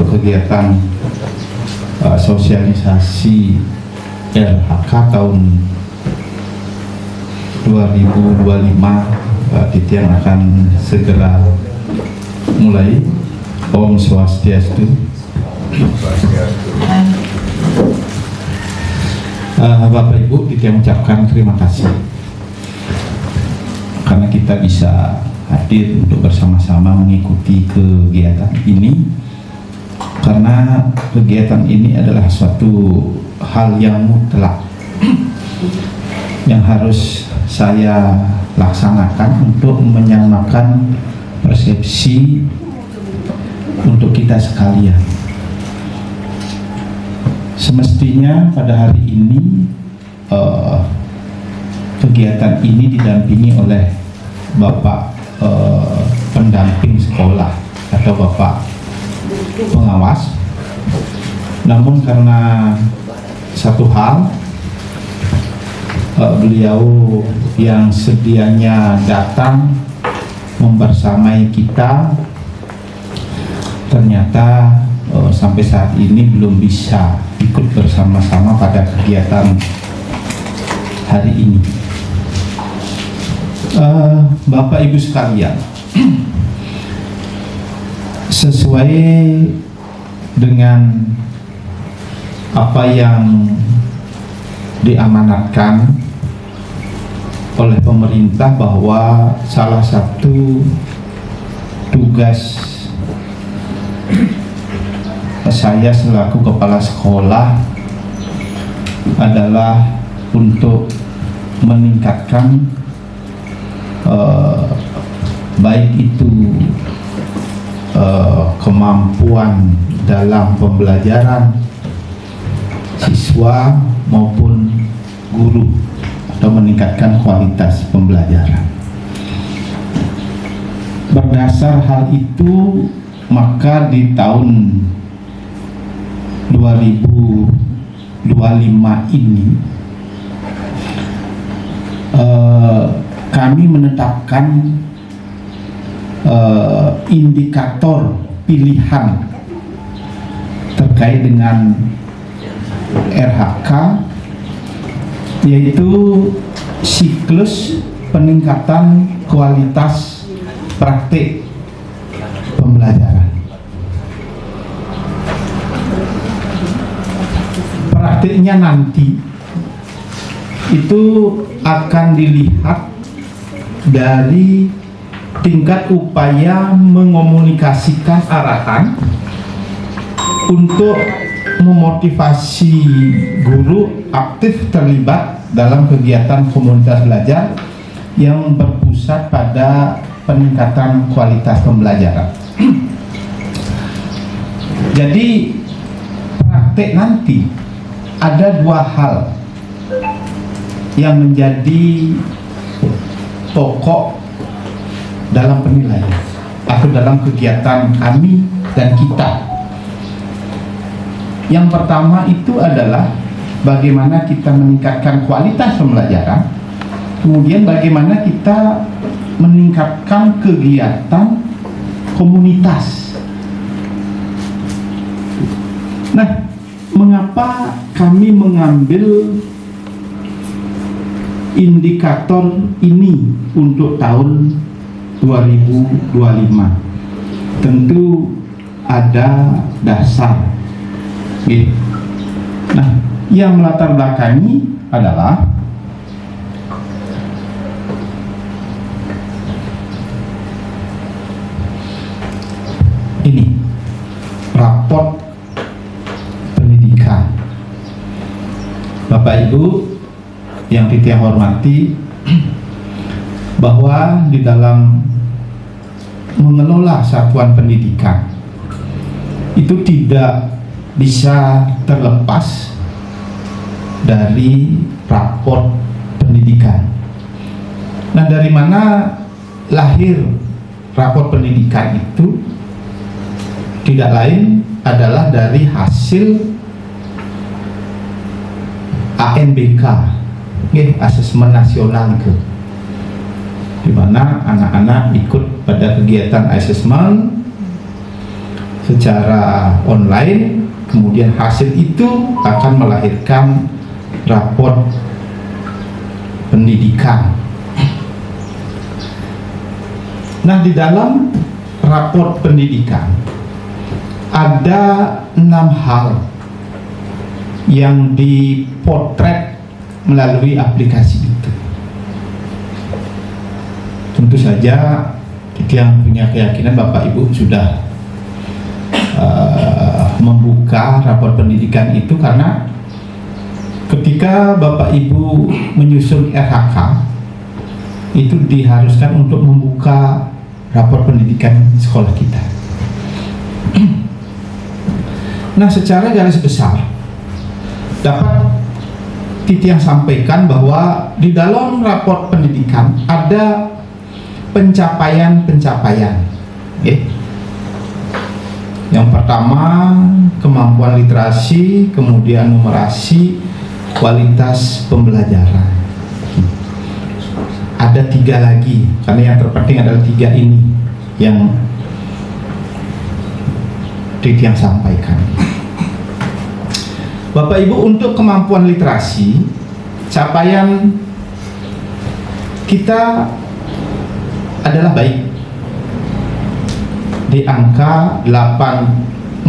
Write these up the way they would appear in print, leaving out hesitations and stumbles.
untuk kegiatan sosialisasi LHK tahun 2025 yang akan segera mulai. Om Swastiastu. Bapak Ibu, kita mengucapkan terima kasih karena kita bisa hadir untuk bersama-sama mengikuti kegiatan ini, karena kegiatan ini adalah suatu hal yang mutlak yang harus saya laksanakan untuk menyamakan persepsi untuk kita sekalian. Semestinya pada hari ini kegiatan ini didampingi oleh Bapak pendamping sekolah atau Bapak pengawas. Namun karena satu hal, beliau yang sedianya datang membersamai kita ternyata sampai saat ini belum bisa ikut bersama-sama pada kegiatan hari ini. Bapak Ibu sekalian, sesuai dengan apa yang diamanatkan oleh pemerintah, bahwa salah satu tugas saya selaku kepala sekolah adalah untuk meningkatkan baik itu kemampuan dalam pembelajaran siswa maupun guru, atau meningkatkan kualitas pembelajaran. Berdasar hal itu, maka di tahun 2025 ini kami menetapkan indikator pilihan terkait dengan RHK, yaitu siklus peningkatan kualitas praktik pembelajaran. Praktiknya nanti itu akan dilihat dari tingkat upaya mengomunikasikan arahan untuk memotivasi guru aktif terlibat dalam kegiatan komunitas belajar yang berpusat pada peningkatan kualitas pembelajaran. Jadi praktek nanti ada dua hal yang menjadi pokok dalam penilaian atau dalam kegiatan kami dan kita. Yang pertama itu adalah bagaimana kita meningkatkan kualitas pembelajaran, kemudian bagaimana kita meningkatkan kegiatan komunitas. Nah, mengapa kami mengambil indikator ini untuk tahun 2025? Tentu ada dasar. Nah, yang melatar belakangi adalah ini raport pendidikan. Bapak Ibu yang kita hormati, bahwa di dalam mengelola satuan pendidikan itu tidak bisa terlepas dari raport pendidikan. Nah, dari mana lahir raport pendidikan itu? Tidak lain adalah dari hasil ANBK, asesmen nasional itu, di mana anak-anak ikut pada kegiatan asesmen secara online, kemudian hasil itu akan melahirkan raport pendidikan. Nah, di dalam raport pendidikan ada 6 hal yang dipotret melalui aplikasi itu. Tentu saja kita yang punya keyakinan Bapak Ibu sudah membuka rapor pendidikan itu, karena ketika Bapak Ibu menyusun RHK itu diharuskan untuk membuka rapor pendidikan sekolah kita. Nah, secara garis besar dapat Titiang sampaikan bahwa di dalam rapor pendidikan ada pencapaian-pencapaian. Yang pertama, kemampuan literasi, kemudian numerasi, kualitas pembelajaran. Ada 3 lagi, karena yang terpenting adalah 3 ini yang Titiang sampaikan. Bapak Ibu, untuk kemampuan literasi, capaian kita adalah baik, di angka 84,44.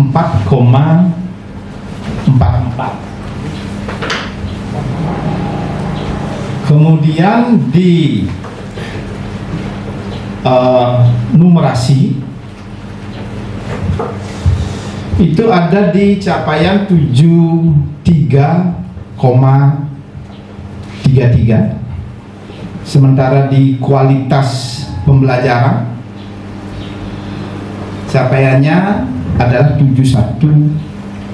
Kemudian di numerasi itu ada di capaian 73,33. Sementara di kualitas pembelajaran capaiannya adalah 71,82.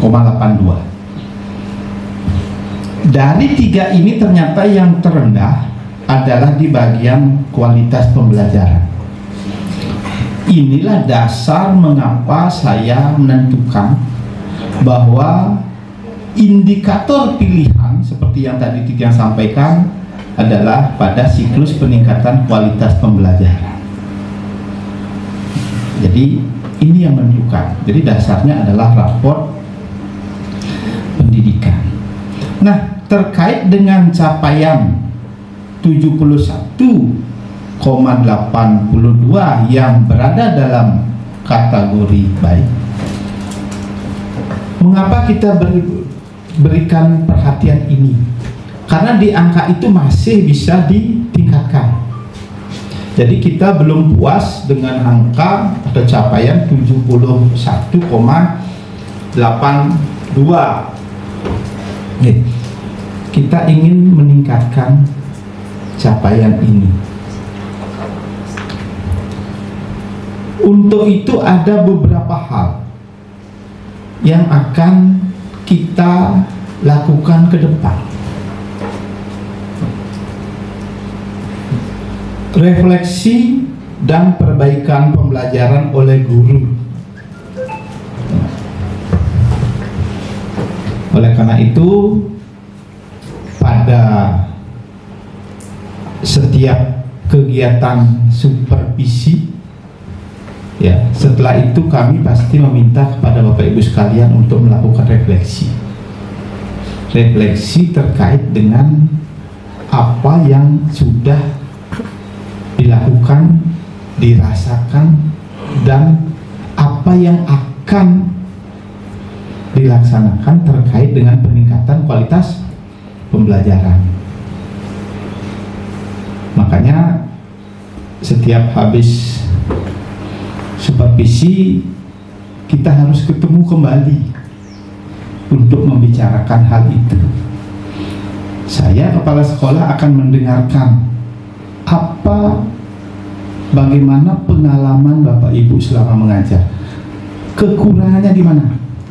Dari 3 ini ternyata yang terendah adalah di bagian kualitas pembelajaran. Inilah dasar mengapa saya menentukan bahwa indikator pilihan seperti yang tadi Titiang sampaikan adalah pada siklus peningkatan kualitas pembelajaran. Jadi ini yang menentukan. Jadi dasarnya adalah raport pendidikan. Nah, terkait dengan capaian 71,82 yang berada dalam kategori baik, mengapa kita berikan perhatian ini? Karena di angka itu masih bisa ditingkatkan. Jadi kita belum puas dengan angka atau capaian 71,82. Kita ingin meningkatkan capaian ini. Untuk itu ada beberapa hal yang akan kita lakukan ke depan. Refleksi dan perbaikan pembelajaran oleh guru. Oleh karena itu, pada setiap kegiatan supervisi, ya, setelah itu kami pasti meminta kepada Bapak Ibu sekalian untuk melakukan refleksi terkait dengan apa yang sudah dilakukan, dirasakan, dan apa yang akan dilaksanakan terkait dengan peningkatan kualitas pembelajaran. Makanya setiap habis supervisi kita harus ketemu kembali untuk membicarakan hal itu. Saya, kepala sekolah, akan mendengarkan bagaimana pengalaman Bapak Ibu selama mengajar, kekurangannya di mana,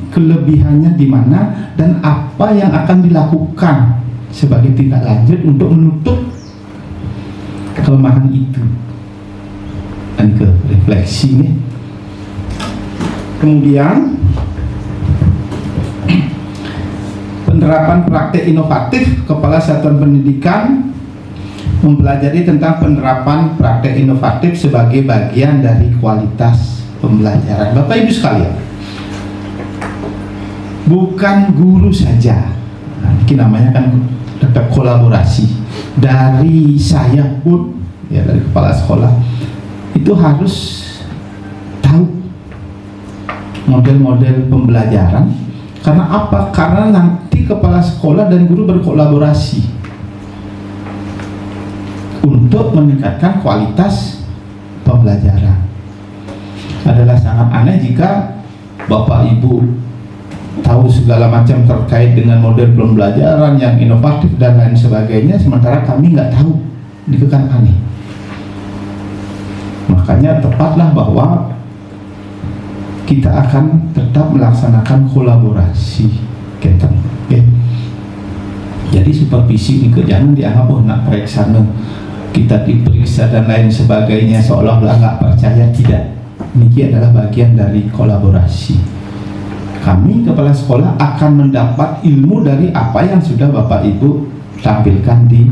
kelebihannya di mana, dan apa yang akan dilakukan sebagai tindak lanjut untuk menutup kelemahan itu. Dan ke refleksi nih. Kemudian penerapan praktek inovatif. Kepala Satuan Pendidikan mempelajari tentang penerapan praktek inovatif sebagai bagian dari kualitas pembelajaran. Bapak Ibu sekalian, bukan guru saja. Nah, ini namanya kan tetap kolaborasi. Dari saya pun, ya dari kepala sekolah, itu harus tahu model-model pembelajaran. Karena apa? Karena nanti kepala sekolah dan guru berkolaborasi untuk meningkatkan kualitas pembelajaran. Adalah sangat aneh jika Bapak Ibu tahu segala macam terkait dengan model pembelajaran yang inovatif dan lain sebagainya, sementara kami nggak tahu. Itu kan aneh. Makanya tepatlah bahwa kita akan tetap melaksanakan kolaborasi kita. Okay. Jadi supervisi ini jangan dianggap nak periksa, kita diperiksa dan lain sebagainya seolah-olah nggak percaya. Tidak. Ini adalah bagian dari kolaborasi. Kami kepala sekolah akan mendapat ilmu dari apa yang sudah Bapak Ibu tampilkan di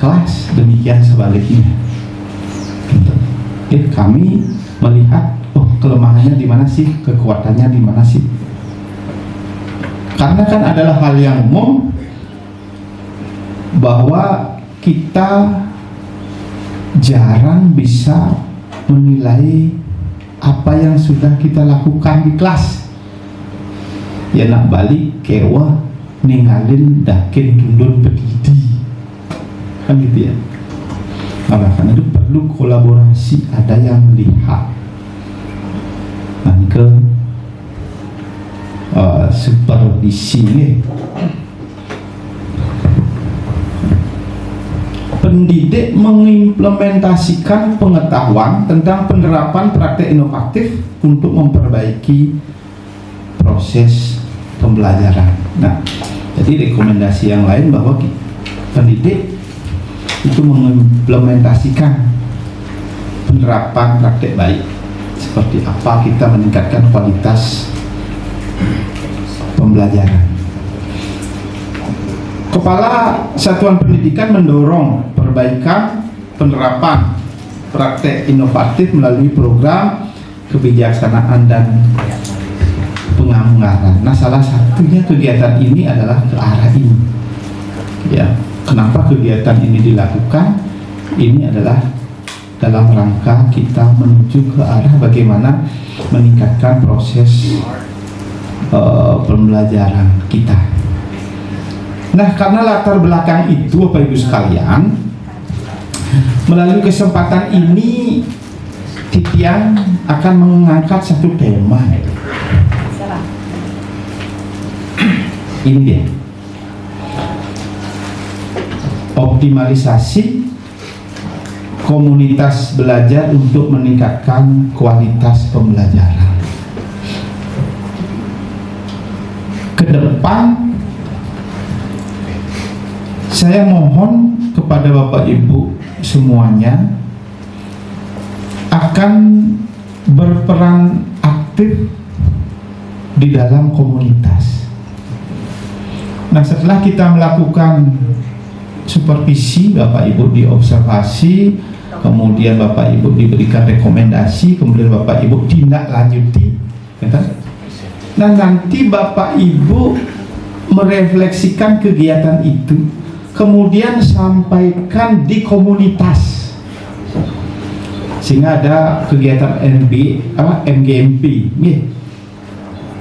kelas, demikian sebaliknya. Kami melihat, oh kelemahannya di mana sih, kekuatannya di mana sih. Karena kan adalah hal yang umum bahwa kita jarang bisa menilai apa yang sudah kita lakukan di kelas. Ya nak balik kewa ninggalin dakin tundun berdiri, kan gitu ya. Karena itu perlu kolaborasi, ada yang melihat. Ke supervisi ini. Pendidik mengimplementasikan pengetahuan tentang penerapan praktek inovatif untuk memperbaiki proses pembelajaran. Nah, jadi rekomendasi yang lain bahwa pendidik itu mengimplementasikan penerapan praktek baik. Seperti apa kita meningkatkan kualitas pembelajaran. Kepala Satuan Pendidikan mendorong perbaikan penerapan praktek inovatif melalui program kebijaksanaan dan penganggaran. Nah, salah satunya kegiatan ini adalah ke arah ini. Ya, kenapa kegiatan ini dilakukan? Ini adalah dalam rangka kita menuju ke arah bagaimana meningkatkan proses pembelajaran kita. Nah, karena latar belakang itu Bapak Ibu sekalian, melalui kesempatan ini Titian akan mengangkat satu tema. Ini dia, optimalisasi komunitas belajar untuk meningkatkan kualitas pembelajaran. Ke depan saya mohon kepada Bapak Ibu semuanya akan berperan aktif di dalam komunitas. Nah, setelah kita melakukan supervisi, Bapak Ibu diobservasi, kemudian Bapak Ibu diberikan rekomendasi, kemudian Bapak Ibu tindak lanjuti. Nah, nanti Bapak Ibu merefleksikan kegiatan itu, kemudian sampaikan di komunitas, sehingga ada kegiatan MGMP.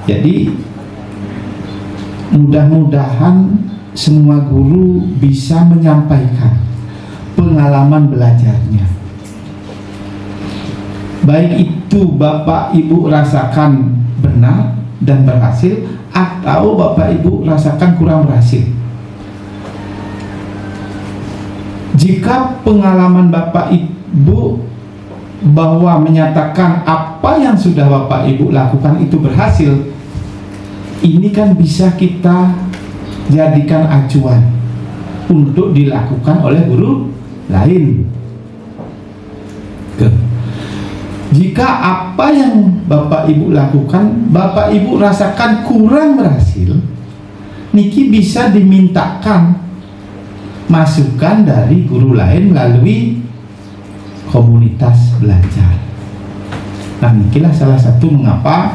Jadi mudah-mudahan semua guru bisa menyampaikan pengalaman belajarnya, baik itu Bapak Ibu rasakan benar dan berhasil, atau Bapak Ibu rasakan kurang berhasil. Jika pengalaman Bapak Ibu bahwa menyatakan apa yang sudah Bapak Ibu lakukan itu berhasil, ini kan bisa kita jadikan acuan untuk dilakukan oleh guru lain. Jika apa yang Bapak Ibu lakukan Bapak Ibu rasakan kurang berhasil, niki bisa dimintakan masukan dari guru lain melalui komunitas belajar. Nah, inilah salah satu mengapa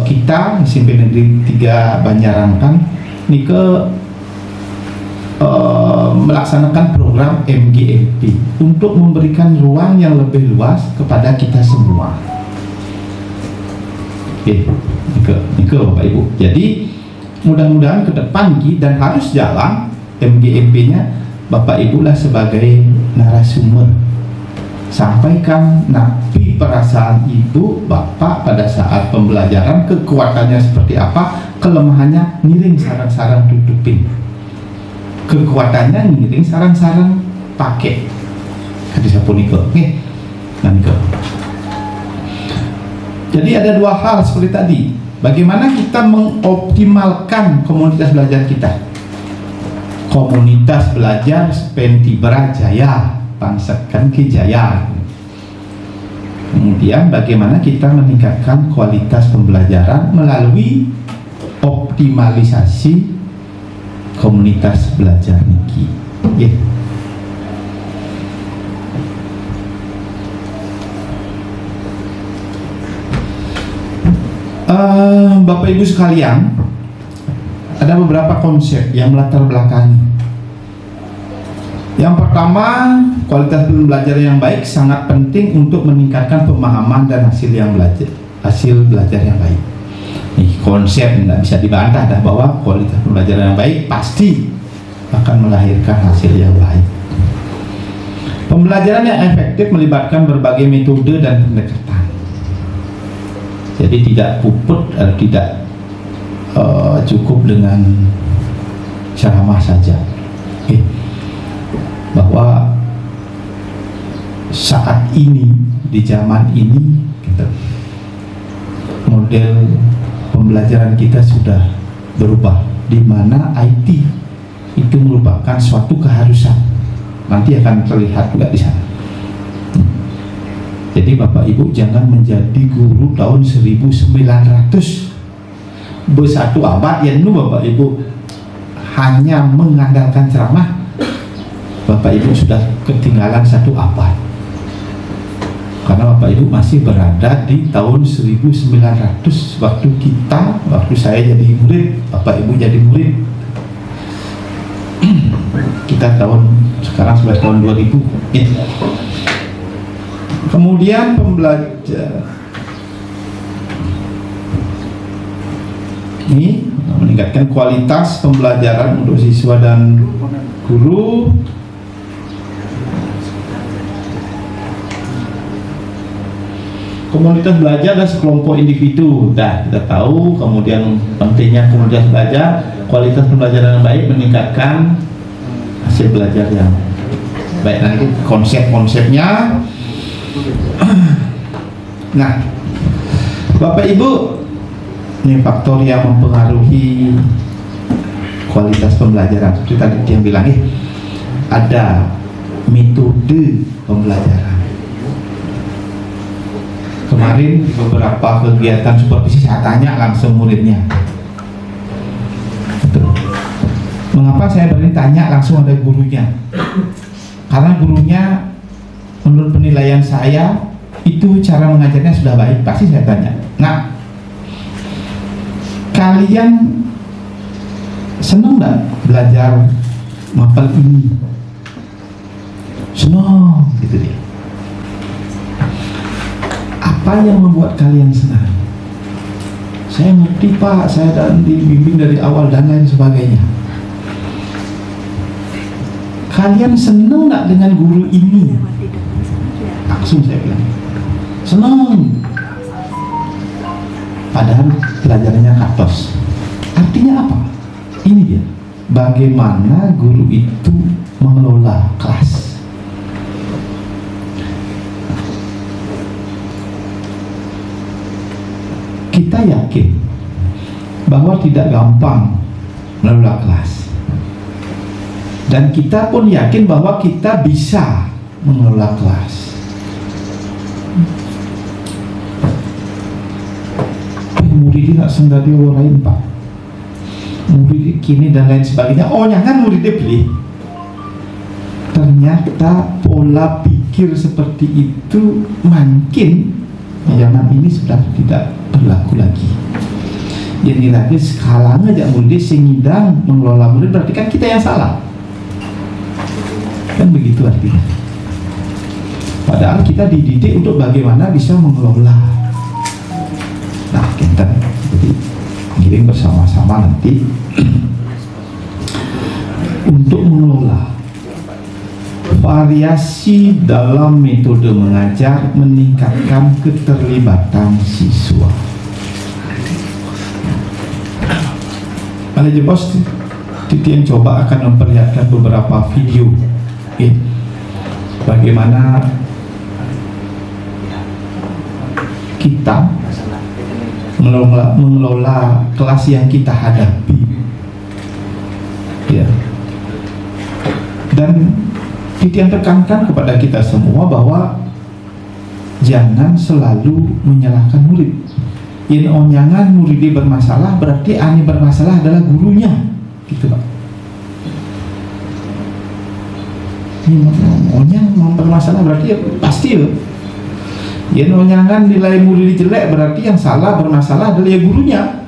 kita SMP Negeri 3 Banjarangkan ini melaksanakan program MGMP untuk memberikan ruang yang lebih luas kepada kita semua. Oke, ini Bapak Ibu. Jadi mudah-mudahan ke depan dan harus jalan MGMP-nya Bapak Ibu lah sebagai narasumber. Sampaikan napi perasaan Ibu Bapak pada saat pembelajaran, kekuatannya seperti apa, kelemahannya ngiring sarang-sarang tutupin, kekuatannya ngiring sarang-sarang pakai hadis apuniko. Oke, nanti. Jadi ada dua hal seperti tadi. Bagaimana kita mengoptimalkan komunitas belajar kita? Komunitas belajar Penti Berjaya, Bangsakan Kijaya. Kemudian bagaimana kita meningkatkan kualitas pembelajaran melalui optimalisasi komunitas belajar niki. Yeah. Bapak Ibu sekalian, ada beberapa konsep yang melatar belakangi. Yang pertama, kualitas belajar yang baik sangat penting untuk meningkatkan pemahaman dan hasil belajar yang baik. Nih, konsep tidak bisa dibantah dah bahwa kualitas pembelajaran yang baik pasti akan melahirkan hasil yang baik. Pembelajaran yang efektif melibatkan berbagai metode dan pendekatan. Jadi tidak puput atau tidak cukup dengan ceramah saja. Bahwa saat ini, di zaman ini, model pembelajaran kita sudah berubah, di mana IT itu merupakan suatu keharusan. Nanti akan terlihat juga di sana. Jadi Bapak Ibu jangan menjadi guru tahun 1900 bersatu abad yang nu Bapak Ibu hanya mengandalkan ceramah. Bapak Ibu sudah ketinggalan satu abad, karena Bapak Ibu masih berada di tahun 1900 waktu saya jadi murid, Bapak Ibu jadi murid. Kita sekarang sudah tahun 2000 ya. Kemudian pembelajar ini meningkatkan kualitas pembelajaran untuk siswa dan guru. Komunitas belajar dan sekelompok individu, kita tahu. Kemudian pentingnya komunitas belajar, kualitas pembelajaran yang baik meningkatkan hasil belajar yang baik. Nah, itu konsep-konsepnya. Nah, Bapak Ibu, ini faktor yang mempengaruhi kualitas pembelajaran. Seperti tadi yang bilang, ada metode pembelajaran. Kemarin beberapa kegiatan supervisi saya tanya langsung muridnya. Betul. Mengapa saya berani tanya langsung ada gurunya? Karena gurunya menurut penilaian saya itu cara mengajarnya sudah baik. Pasti saya tanya, nah, kalian senang nggak belajar mapel ini? Senang, gitu dia. Apa yang membuat kalian senang? Saya ngerti Pak, saya dan dibimbing dari awal dan lain sebagainya. Kalian senang nggak dengan guru ini? Langsung saya bilang, senang. Padahal pelajarannya katos. Artinya apa? Ini dia, bagaimana guru itu mengelola kelas. Kita yakin bahwa tidak gampang mengelola kelas, dan kita pun yakin bahwa kita bisa mengelola kelas. Muridnya nggak sengaja orang Pak, murid kini dan lain sebagainya. Oh, jangan muridnya beli. Ternyata pola pikir seperti itu makin Zaman ini sudah tidak berlaku lagi. Jadi lagi sekarang aja murid sengidang mengelola murid, berarti kan kita yang salah. Kan begitu artinya. Padahal kita dididik untuk bagaimana bisa mengelola. Nah, kita jadi giring bersama-sama nanti untuk mengelola. Variasi dalam metode mengajar meningkatkan keterlibatan siswa. Ada bos, Titi yang coba akan memperlihatkan beberapa video, bagaimana kita mengelola kelas yang kita hadapi, ya. Dan Titi yang tekankan kepada kita semua bahwa jangan selalu menyalahkan murid. Yang onyangan muridnya bermasalah, berarti ani bermasalah adalah gurunya, gitu Pak. Onyang mau bermasalah berarti ya pasti ya. Yang onyangan nilai murid jelek, berarti yang salah bermasalah adalah ya gurunya.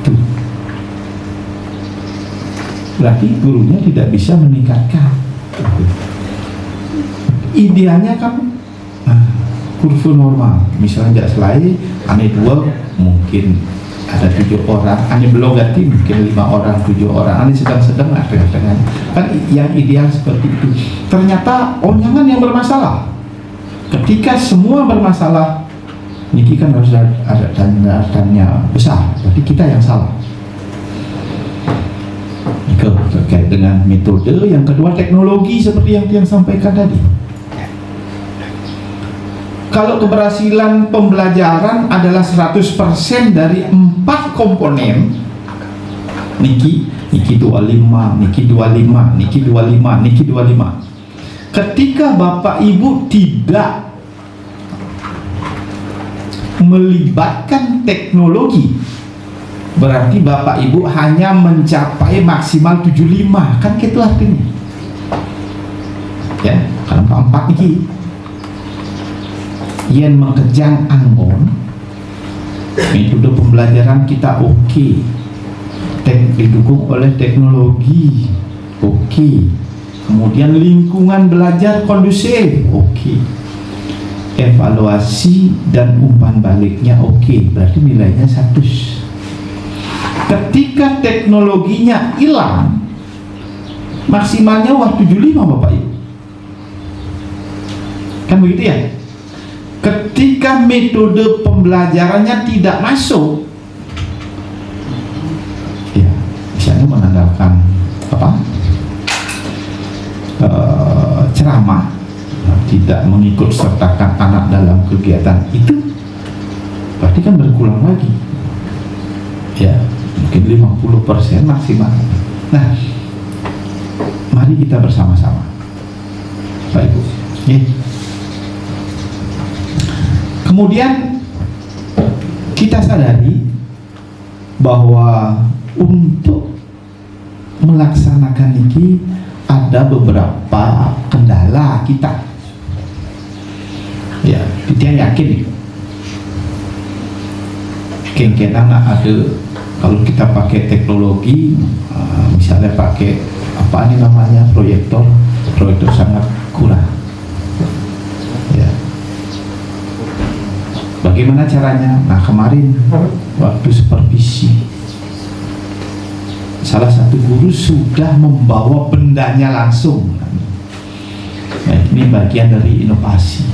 Tuh. Berarti gurunya tidak bisa meningkatkan. Idealnya kan kurva normal, misalnya jak selai ane 2 mungkin ada 7 orang, ane belum ganti mungkin 5 orang, 7 orang, ane sedang-sedang lah dengan kan yang ideal seperti itu. Ternyata onyangan yang bermasalah. Ketika semua bermasalah, niki kan harus ada tanda-tandanya besar, berarti kita yang salah. Itu terkait dengan metode. Yang kedua, teknologi seperti yang sampaikan tadi. Kalau keberhasilan pembelajaran adalah 100% dari 4 komponen, niki 25, niki 25, niki 25, niki 25. Ketika Bapak Ibu tidak melibatkan teknologi, berarti Bapak Ibu hanya mencapai maksimal 75, kan gitu artinya. Ya, kalau 4 niki yang mengerjang anggon, metode pembelajaran kita oke, didukung oleh teknologi oke, kemudian lingkungan belajar kondusif oke, evaluasi dan umpan baliknya oke, berarti nilainya 100. Ketika teknologinya hilang, maksimalnya 75 Bapak Ibu, kan begitu ya. Ketika metode pembelajarannya tidak masuk, ya, misalnya mengandalkan ceramah, tidak mengikut sertakan anak dalam kegiatan itu, berarti kan berkurang lagi, ya, mungkin 50% maksimal. Nah, mari kita bersama-sama, Pak Ibu, ya. Kemudian kita sadari bahwa untuk melaksanakan ini ada beberapa kendala kita. Ya, kita yakin kemungkinan ada kalau kita pakai teknologi, misalnya pakai apa ini namanya proyektor sangat kurang. Bagaimana caranya? Nah, kemarin waktu supervisi, salah satu guru sudah membawa bendanya langsung. Nah, ini bagian dari inovasi.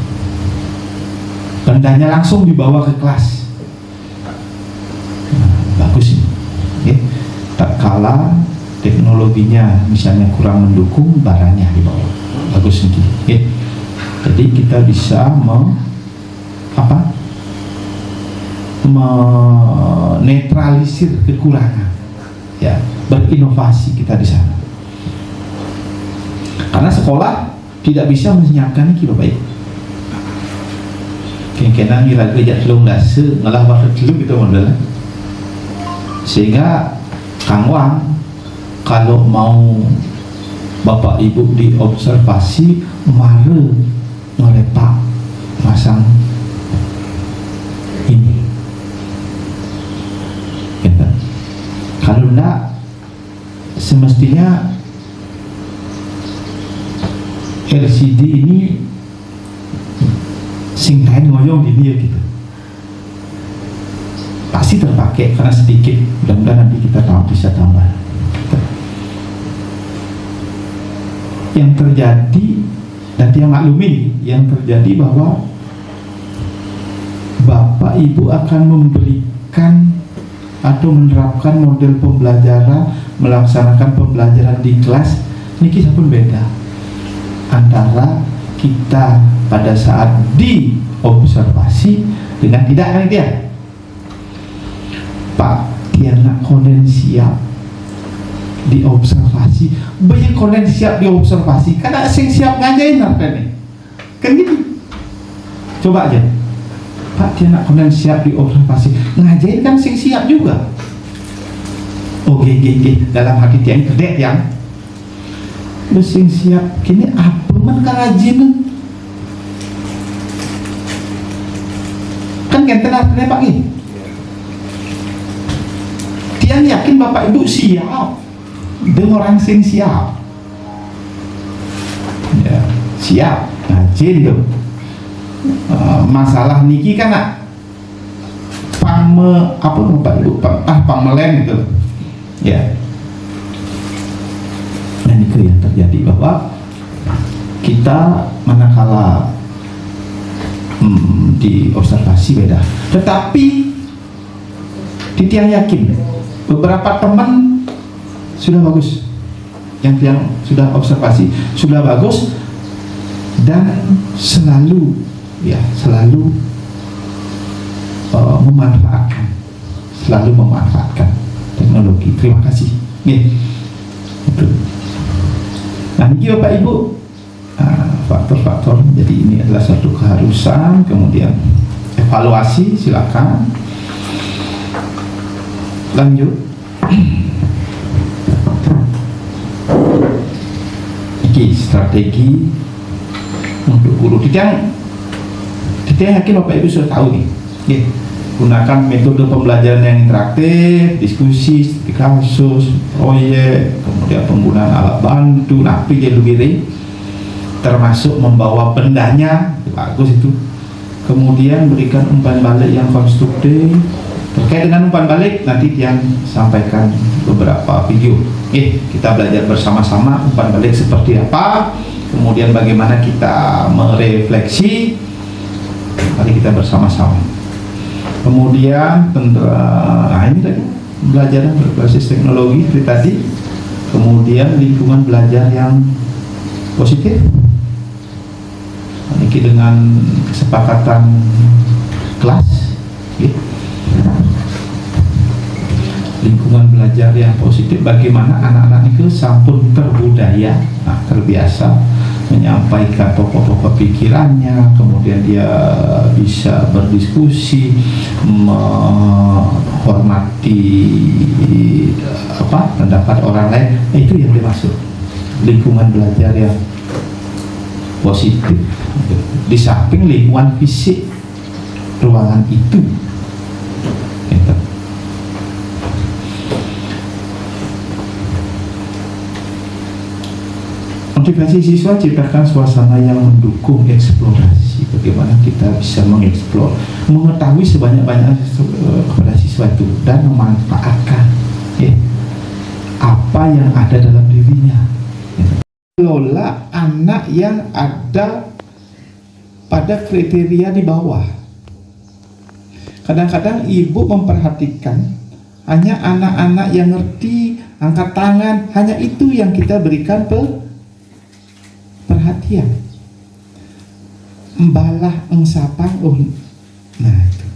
Bendanya langsung dibawa ke kelas. Nah, bagus ini. Ya. Tak kala teknologinya misalnya kurang mendukung, barangnya dibawa. Bagus ini. Ya. Jadi kita bisa menetralisir kekurangan, ya, berinovasi kita di sana. Karena sekolah tidak bisa menyiapkan ini, Bapak Ibu. Kena ngira kerja telung dase ngalah waktu telung gitu modal. Sehingga Kang Wang kalau mau Bapak Ibu diobservasi, mare ngelepak masang Kalau enggak, semestinya LCD ini sing kain ngoyong di dia gitu, pasti terpakai karena sedikit. Mudah-mudahan nanti kita bisa tambah. Yang terjadi, nanti yang maklumi, yang terjadi bahwa Bapak Ibu akan memberikan atau menerapkan model pembelajaran, melaksanakan pembelajaran di kelas ini kisah pun beda antara kita pada saat diobservasi dengan tidak. Kan dia Pak Tiana konen siap diobservasi, banyak konen siap diobservasi karena sing siap ngajain artinya kan gitu. Coba aja, Pak Tiana konen siap diobservasi, ngajain kan sing siap juga. Oh gini dalam hati tiang gede yang sing siap kini apa men karajinan kan genten artinya Pak ini. Tiang yakin Bapak Ibu siap dengan orang sing siap ya, siap ngajin tuh. Masalah niki kan apa Bapak Ibu pangmelen gitu ya. Nah itu yang terjadi bahwa kita manakala di observasi beda, tetapi Tiang yakin beberapa teman sudah bagus, yang sudah observasi sudah bagus dan selalu memanfaatkan teknologi. Terima kasih. Nah ini Bapak Ibu faktor-faktor. Jadi ini adalah satu keharusan. Kemudian evaluasi, silakan lanjut. Ini strategi untuk guru. Tidak yakin Bapak Ibu sudah tahu nih. Gunakan metode pembelajaran yang interaktif, diskusi, kasus, proyek, kemudian penggunaan alat bantu, napi jadi termasuk membawa bendanya, bagus itu. Kemudian berikan umpan balik yang konstruktif. Terkait dengan umpan balik nanti Tiang sampaikan beberapa video. Kita belajar bersama-sama umpan balik seperti apa, kemudian bagaimana kita merefleksi. Mari kita bersama-sama. Kemudian ini tadi pembelajaran berbasis teknologi seperti tadi. Kemudian lingkungan belajar yang positif. Ini dengan kesepakatan kelas. Lingkungan belajar yang positif, bagaimana anak-anak itu sampun terbudaya, terbiasa menyampaikan pokok-pokok pikirannya, kemudian dia bisa berdiskusi, menghormati pendapat orang lain. Itu yang dimaksud lingkungan belajar yang positif. Di samping lingkungan fisik ruangan itu. Motivasi siswa, ciptakan suasana yang mendukung eksplorasi. Bagaimana kita bisa mengeksplor, mengetahui sebanyak-banyaknya kepada siswa itu dan memanfaatkan apa yang ada dalam dirinya. Kelola anak yang ada pada kriteria di bawah. Kadang-kadang ibu memperhatikan hanya anak-anak yang ngerti, angkat tangan, hanya itu yang kita berikan perhatian. Embalah engsapang nah itu.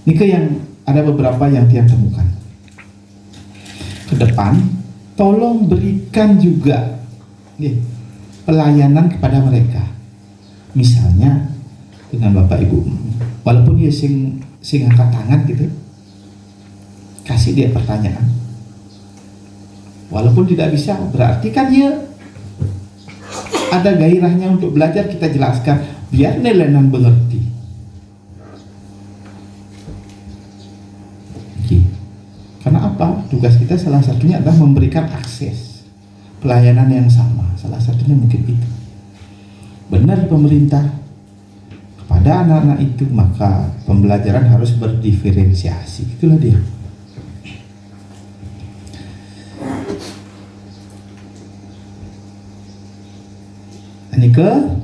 Ini yang ada beberapa yang Tiang temukan. Ke depan tolong berikan juga pelayanan kepada mereka. Misalnya dengan Bapak Ibu, walaupun dia sing angkat tangan gitu, kasih dia pertanyaan. Walaupun tidak bisa, berarti kan dia ada gairahnya untuk belajar, kita jelaskan biar nelenan mengerti. Karena apa? tugas kita salah satunya adalah memberikan akses pelayanan yang sama. Salah satunya mungkin itu. Benar pemerintah kepada anak-anak itu, maka pembelajaran harus berdiferensiasi. Itulah dia.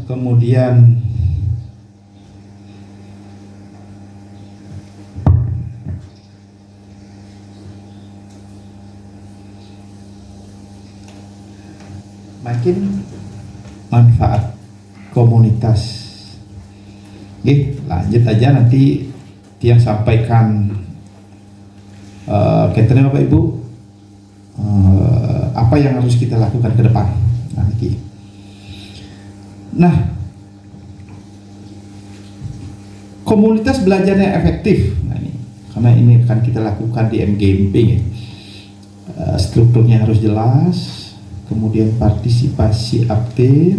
Kemudian makin manfaat komunitas. Lanjut aja nanti yang sampaikan katanya Bapak Ibu, apa yang harus kita lakukan ke depan nanti. Nah, komunitas belajarnya efektif. Nah, karena ini akan kita lakukan di MGMP ya. Strukturnya harus jelas, kemudian partisipasi aktif,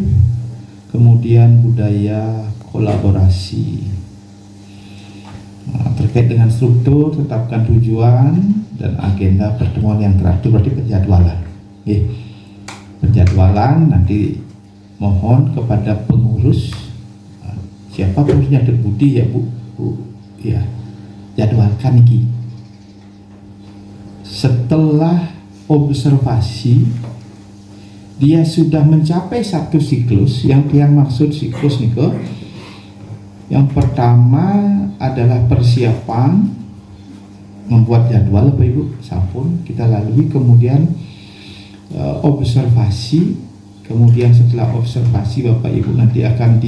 kemudian budaya kolaborasi. Nah, terkait dengan struktur, tetapkan tujuan dan agenda pertemuan yang teratur, berarti penjadwalan. Penjadwalan nanti mohon kepada pengurus, siapa pengurusnya terbudi ya Bu, ya jadwalkan ini. Setelah observasi dia sudah mencapai satu siklus, yang maksud siklus nih yang pertama adalah persiapan membuat jadwal Bapak Ibu, sampun kita lalui, kemudian observasi. Kemudian setelah observasi Bapak Ibu nanti akan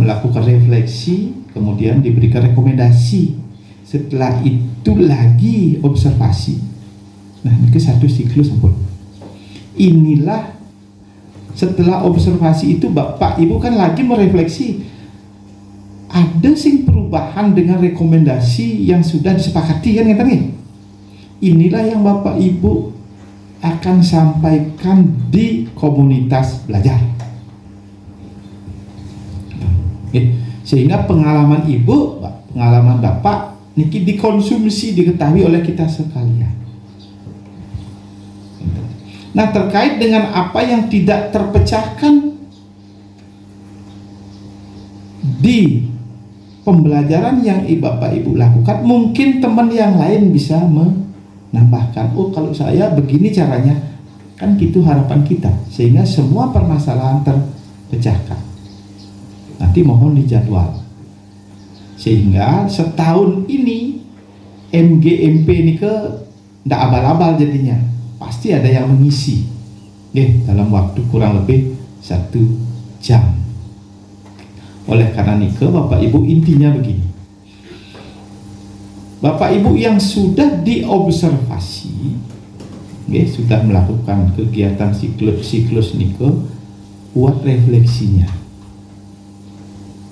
melakukan refleksi, kemudian diberikan rekomendasi. Setelah itu lagi observasi. Nah, ini satu siklus ampun. Inilah setelah observasi itu Bapak Ibu kan lagi merefleksi. Ada sing perubahan dengan rekomendasi yang sudah disepakati kan katanya. Inilah yang Bapak Ibu akan sampaikan di komunitas belajar. Sehingga pengalaman Ibu, pengalaman Bapak niki dikonsumsi, diketahui oleh kita sekalian. Nah, terkait dengan apa yang tidak terpecahkan di pembelajaran yang Bapak Ibu lakukan, mungkin teman yang lain bisa menambahkan, oh kalau saya begini caranya, kan gitu harapan kita, sehingga semua permasalahan terpecahkan. Nanti mohon dijadwal, sehingga setahun ini MGMP ini ndak abal-abal jadinya, pasti ada yang mengisi dalam waktu kurang lebih 1 jam. Oleh karena itu Bapak Ibu, intinya begini, Bapak Ibu yang sudah diobservasi, sudah melakukan kegiatan siklus niko, buat refleksinya.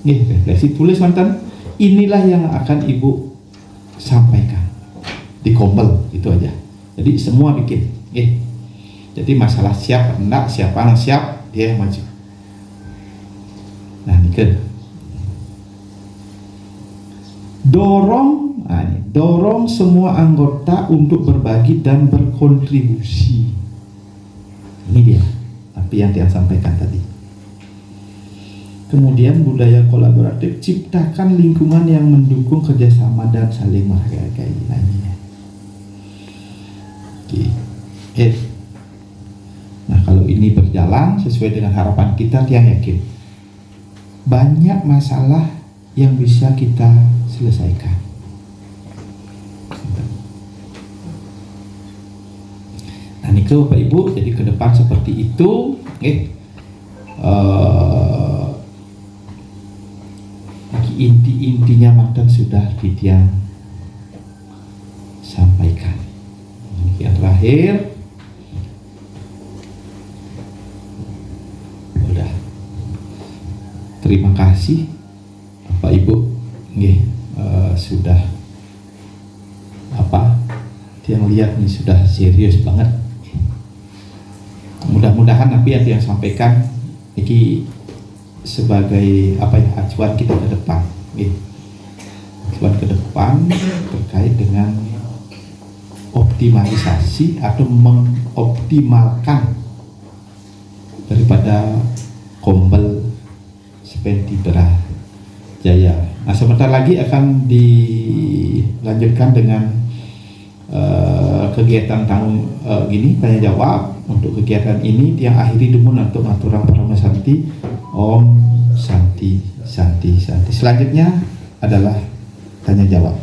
Refleksi, tulis mantan. Inilah yang akan Ibu sampaikan di kombel, itu aja. Jadi semua bikin. Jadi masalah siap enggak, siapa yang siap dia maju. Nah, dorong semua anggota untuk berbagi dan berkontribusi. Ini dia, tapi yang dia sampaikan tadi. Kemudian budaya kolaboratif, ciptakan lingkungan yang mendukung kerjasama dan saling menghargai. Nah, kalau ini berjalan sesuai dengan harapan kita, dia yakin banyak masalah yang bisa kita selesaikan. Nah, ini Bapak Ibu, jadi ke depan seperti itu. Inti-intinya mantan sudah Didian sampaikan. Yang terakhir, udah. Terima kasih Bapak Ibu, sudah yang lihat nih sudah serius banget. Mudah-mudahan nanti yang sampaikan ini sebagai acuan kita ke depan, acuan ke depan terkait dengan mengoptimalisasi atau mengoptimalkan daripada Kombel Spenti Jaya. Nah, sebentar lagi akan dilanjutkan dengan kegiatan gini tanya jawab. Untuk kegiatan ini yang akhiri demun untuk aturan para Santi. Om Santi Santi Santi. Selanjutnya adalah tanya jawab.